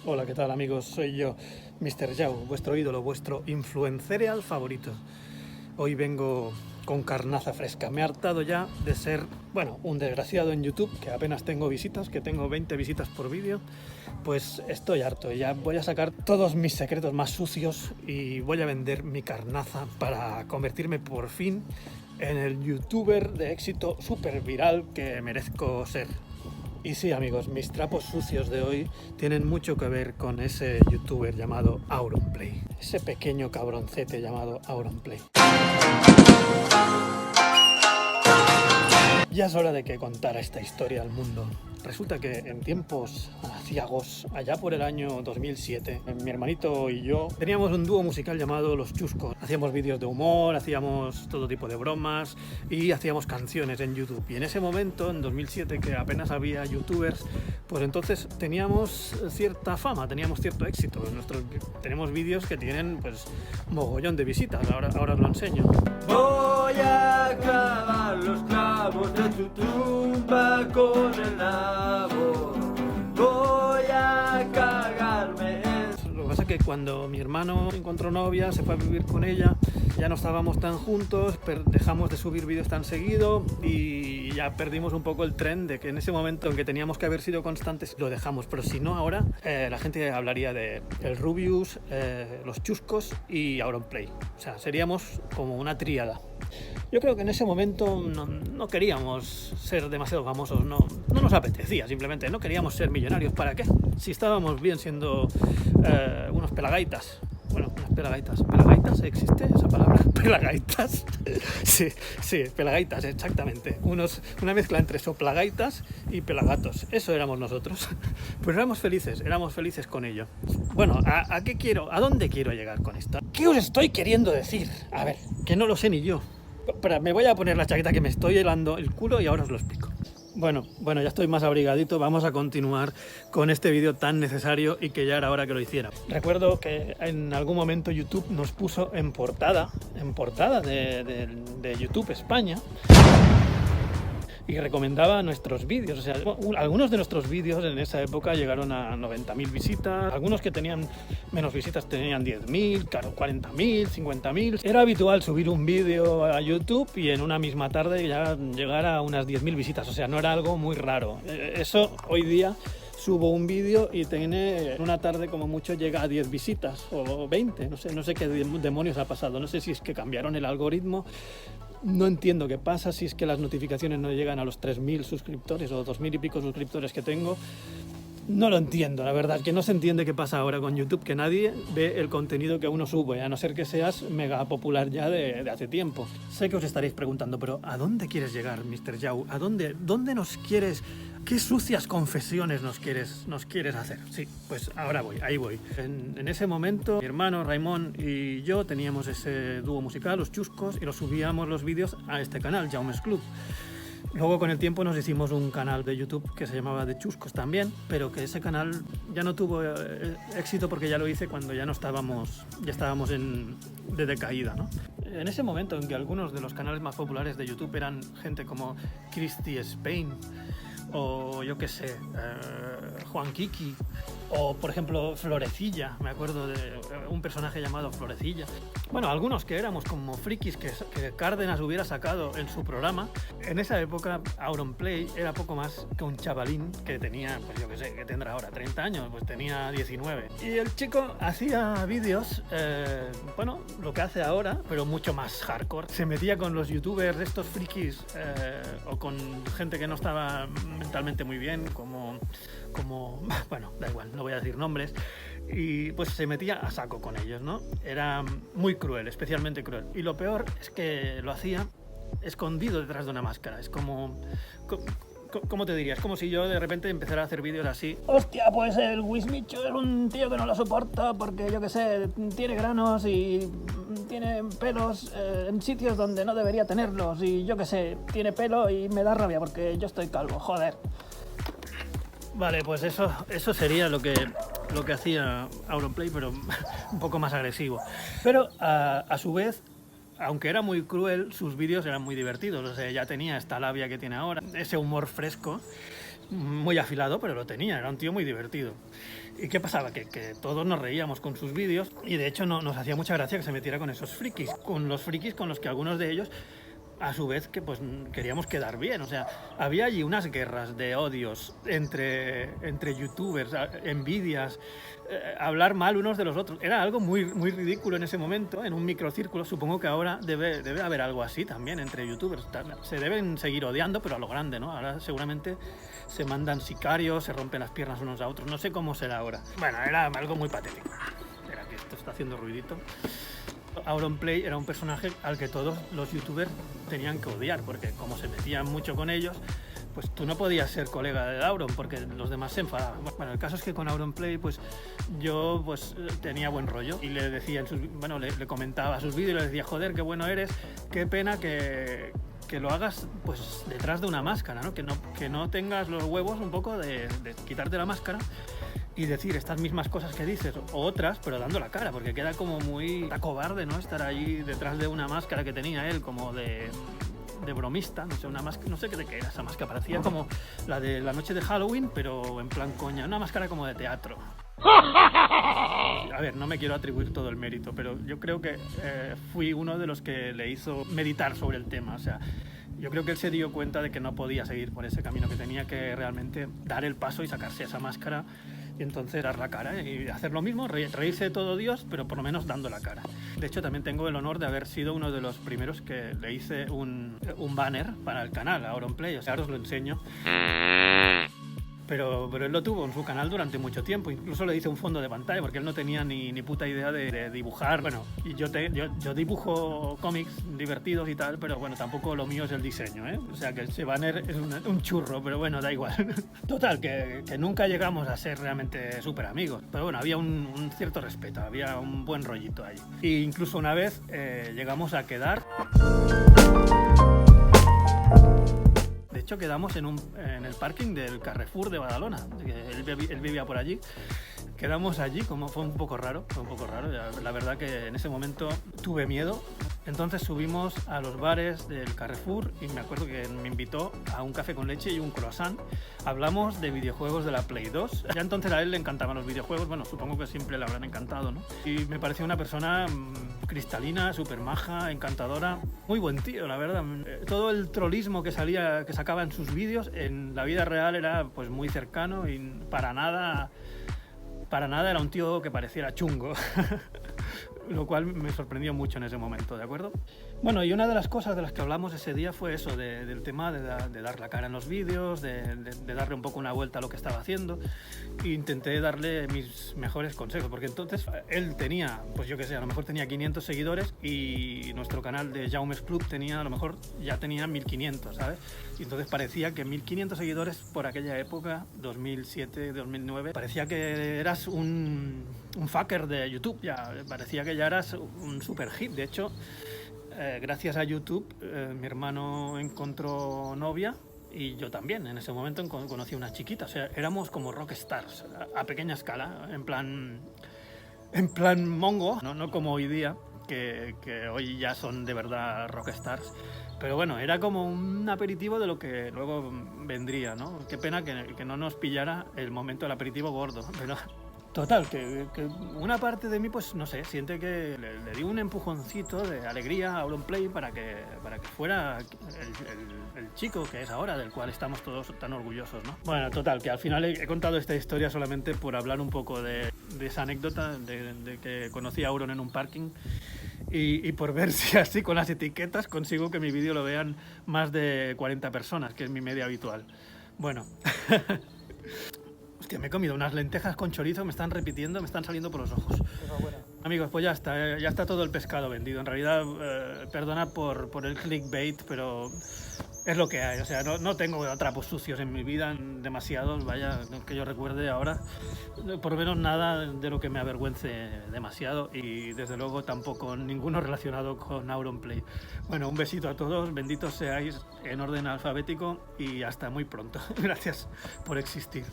Hola, ¿qué tal amigos? Soy yo, Mr. Yao, vuestro ídolo, vuestro influencereal favorito. Hoy vengo con carnaza fresca. Me he hartado ya de ser, bueno, un desgraciado en YouTube, que apenas tengo visitas, que tengo 20 visitas por vídeo. Pues estoy harto, ya voy a sacar todos mis secretos más sucios y voy a vender mi carnaza para convertirme por fin en el youtuber de éxito súper viral que merezco ser. Y sí, amigos, mis trapos sucios de hoy tienen mucho que ver con ese youtuber llamado Auronplay. Ese pequeño cabroncete llamado Auronplay. Ya es hora de que contara esta historia al mundo. Resulta que en tiempos aciagos, allá por el año 2007, mi hermanito y yo teníamos un dúo musical llamado Los Chuscos. Hacíamos vídeos de humor, hacíamos todo tipo de bromas y hacíamos canciones en YouTube. Y en ese momento, en 2007, que apenas había youtubers, pues entonces teníamos cierta fama, teníamos cierto éxito. Tenemos vídeos que tienen pues mogollón de visitas, ahora os lo enseño. Voy a clavar los clavos de tu tumba con el nabo. Voy a cagarme en... Lo que pasa es que cuando mi hermano encontró novia, se fue a vivir con ella, ya no estábamos tan juntos, dejamos de subir vídeos tan seguido y ya perdimos un poco el tren de que en ese momento en que teníamos que haber sido constantes lo dejamos, pero si no ahora la gente hablaría de el Rubius, Los Chuscos y Auronplay. O sea, seríamos como una tríada. Yo creo que en ese momento no queríamos ser demasiado famosos, no nos apetecía, simplemente no queríamos ser millonarios. ¿Para qué? Si estábamos bien siendo unos pelagaitas. Bueno, unas pelagaitas. ¿Pelagaitas? ¿Existe esa palabra? ¿Pelagaitas? Sí, pelagaitas, exactamente. Una mezcla entre soplagaitas y pelagatos. Eso éramos nosotros. Pues éramos felices con ello. Bueno, ¿a qué quiero? ¿A dónde quiero llegar con esto? ¿Qué os estoy queriendo decir? A ver, que no lo sé ni yo. Espera, me voy a poner la chaqueta que me estoy helando el culo y ahora os lo explico. Bueno, ya estoy más abrigadito, vamos a continuar con este vídeo tan necesario y que ya era hora que lo hiciera. Recuerdo que en algún momento YouTube nos puso en portada de YouTube España, y recomendaba nuestros vídeos. O sea, algunos de nuestros vídeos en esa época llegaron a 90.000 visitas, algunos que tenían menos visitas tenían 10.000, claro, 40.000, 50.000. Era habitual subir un vídeo a YouTube y en una misma tarde ya llegar a unas 10.000 visitas, o sea, no era algo muy raro. Eso hoy día subo un vídeo y en una tarde como mucho llega a 10 visitas o 20, no sé qué demonios ha pasado, no sé si es que cambiaron el algoritmo. No entiendo qué pasa, si es que las notificaciones no llegan a los 3.000 suscriptores o 2.000 y pico suscriptores que tengo. No lo entiendo, la verdad, que no se entiende qué pasa ahora con YouTube, que nadie ve el contenido que uno sube, a no ser que seas mega popular ya de hace tiempo. Sé que os estaréis preguntando, pero ¿a dónde quieres llegar, Mr. Yao? ¿A dónde nos quieres? ¿Qué sucias confesiones nos quieres hacer? Sí, pues ahora ahí voy. En ese momento, mi hermano Raimon y yo teníamos ese dúo musical, Los Chuscos, y los subíamos los vídeos a este canal, Jaume's Club. Luego con el tiempo nos hicimos un canal de YouTube que se llamaba De Chuscos también, pero que ese canal ya no tuvo éxito porque ya lo hice cuando ya estábamos de decaída, ¿no? En ese momento en que algunos de los canales más populares de YouTube eran gente como Christy Spain o yo qué sé, Juan Kiki, o por ejemplo Florecilla, me acuerdo de un personaje llamado Florecilla. Bueno, algunos que éramos como frikis que Cárdenas hubiera sacado en su programa. En esa época Auronplay era poco más que un chavalín que tenía, pues yo qué sé, que tendrá ahora 30 años, pues tenía 19. Y el chico hacía vídeos, bueno, lo que hace ahora, pero mucho más hardcore. Se metía con los youtubers, estos frikis, o con gente que no estaba mentalmente muy bien, como bueno, da igual, no voy a decir nombres, y pues se metía a saco con ellos, ¿no? Era muy cruel, especialmente cruel, y lo peor es que lo hacía escondido detrás de una máscara. Es como ¿cómo te diría? Es como si yo de repente empezara a hacer vídeos así. Hostia, pues el Wismicho es un tío que no lo soporta porque, yo qué sé, tiene granos y tiene pelos en sitios donde no debería tenerlos, y yo qué sé, tiene pelo y me da rabia porque yo estoy calvo, joder. Vale, pues eso sería lo que hacía Auronplay, pero un poco más agresivo. Pero a su vez, aunque era muy cruel, sus vídeos eran muy divertidos. O sea, ya tenía esta labia que tiene ahora, ese humor fresco. muy afilado, pero lo tenía, era un tío muy divertido. ¿Y qué pasaba? Que todos nos reíamos con sus vídeos y de hecho nos hacía mucha gracia que se metiera con esos frikis, con los frikis con los que algunos de ellos a su vez que pues queríamos quedar bien, o sea, había allí unas guerras de odios entre youtubers, envidias, hablar mal unos de los otros, era algo muy, muy ridículo en ese momento, en un microcírculo. Supongo que ahora debe haber algo así también entre youtubers, se deben seguir odiando, pero a lo grande, ¿no? Ahora seguramente se mandan sicarios, se rompen las piernas unos a otros, no sé cómo será ahora. Bueno, era algo muy patético. Espera, que esto está haciendo ruidito. Auronplay era un personaje al que todos los youtubers tenían que odiar, porque como se metían mucho con ellos, pues tú no podías ser colega de Auron porque los demás se enfadaban. Bueno, el caso es que con Auronplay pues yo pues tenía buen rollo y le decía le comentaba sus vídeos y le decía, joder, qué bueno eres, qué pena que lo hagas pues detrás de una máscara, ¿no? Que no tengas los huevos un poco de quitarte la máscara y decir estas mismas cosas que dices o otras, pero dando la cara, porque queda como muy cobarde, ¿no? Estar ahí detrás de una máscara que tenía él como de bromista, no sé, una máscara, no sé de qué era esa máscara, parecía como la de la noche de Halloween, pero en plan coña, una máscara como de teatro. A ver, no me quiero atribuir todo el mérito, pero yo creo que fui uno de los que le hizo meditar sobre el tema, o sea, yo creo que él se dio cuenta de que no podía seguir por ese camino, que tenía que realmente dar el paso y sacarse esa máscara y entonces dar la cara y hacer lo mismo, reírse de todo Dios, pero por lo menos dando la cara. De hecho, también tengo el honor de haber sido uno de los primeros que le hice un banner para el canal, Auronplay, o sea, ahora os lo enseño. Pero él lo tuvo en su canal durante mucho tiempo, incluso le hice un fondo de pantalla porque él no tenía ni puta idea de dibujar. Bueno, y yo dibujo cómics divertidos y tal, pero bueno, tampoco lo mío es el diseño, ¿eh? O sea que ese banner es un churro, pero bueno, da igual. Total, que nunca llegamos a ser realmente súper amigos, pero bueno, había un cierto respeto, había un buen rollito ahí. E incluso una vez llegamos a quedar. De hecho, quedamos en el parking del Carrefour de Badalona. Él vivía por allí. Quedamos allí, como fue un poco raro. La verdad que en ese momento tuve miedo. Entonces subimos a los bares del Carrefour y me acuerdo que me invitó a un café con leche y un croissant. Hablamos de videojuegos de la Play 2. Ya entonces a él le encantaban los videojuegos. Bueno, supongo que siempre le habrán encantado, ¿no? Y me pareció una persona cristalina, súper maja, encantadora. Muy buen tío, la verdad. Todo el trolismo que sacaba en sus vídeos, en la vida real era pues muy cercano y para nada era un tío que pareciera chungo. Lo cual me sorprendió mucho en ese momento, ¿de acuerdo? Bueno, y una de las cosas de las que hablamos ese día fue eso, del tema de dar la cara en los vídeos, de darle un poco una vuelta a lo que estaba haciendo. E intenté darle mis mejores consejos, porque entonces él tenía, pues yo qué sé, a lo mejor tenía 500 seguidores y nuestro canal de Jaume's Club a lo mejor ya tenía 1500, ¿sabes? Y entonces parecía que 1500 seguidores por aquella época, 2007, 2009, parecía que eras un fucker de YouTube, ya parecía que ya eras un super hit. De hecho, gracias a YouTube, mi hermano encontró novia y yo también. En ese momento conocí a una chiquita, o sea, éramos como rockstars a pequeña escala, en plan mongo, no como hoy día, que hoy ya son de verdad rockstars. Pero bueno, era como un aperitivo de lo que luego vendría, ¿no? Qué pena que no nos pillara el momento del aperitivo gordo, pero total, que una parte de mí, pues no sé, siente que le di un empujoncito de alegría a Auronplay para que fuera el chico que es ahora, del cual estamos todos tan orgullosos, ¿no? Bueno, total, que al final he contado esta historia solamente por hablar un poco de esa anécdota de que conocí a Auron en un parking y por ver si así con las etiquetas consigo que mi vídeo lo vean más de 40 personas, que es mi media habitual. Bueno... Hostia, me he comido unas lentejas con chorizo, me están repitiendo, me están saliendo por los ojos. Amigos, pues ya está todo el pescado vendido. En realidad, perdona por el clickbait, pero es lo que hay. O sea, no tengo trapos sucios en mi vida, demasiados, vaya, que yo recuerde ahora. Por lo menos nada de lo que me avergüence demasiado y desde luego tampoco ninguno relacionado con Auronplay. Bueno, un besito a todos, benditos seáis en orden alfabético y hasta muy pronto. Gracias por existir.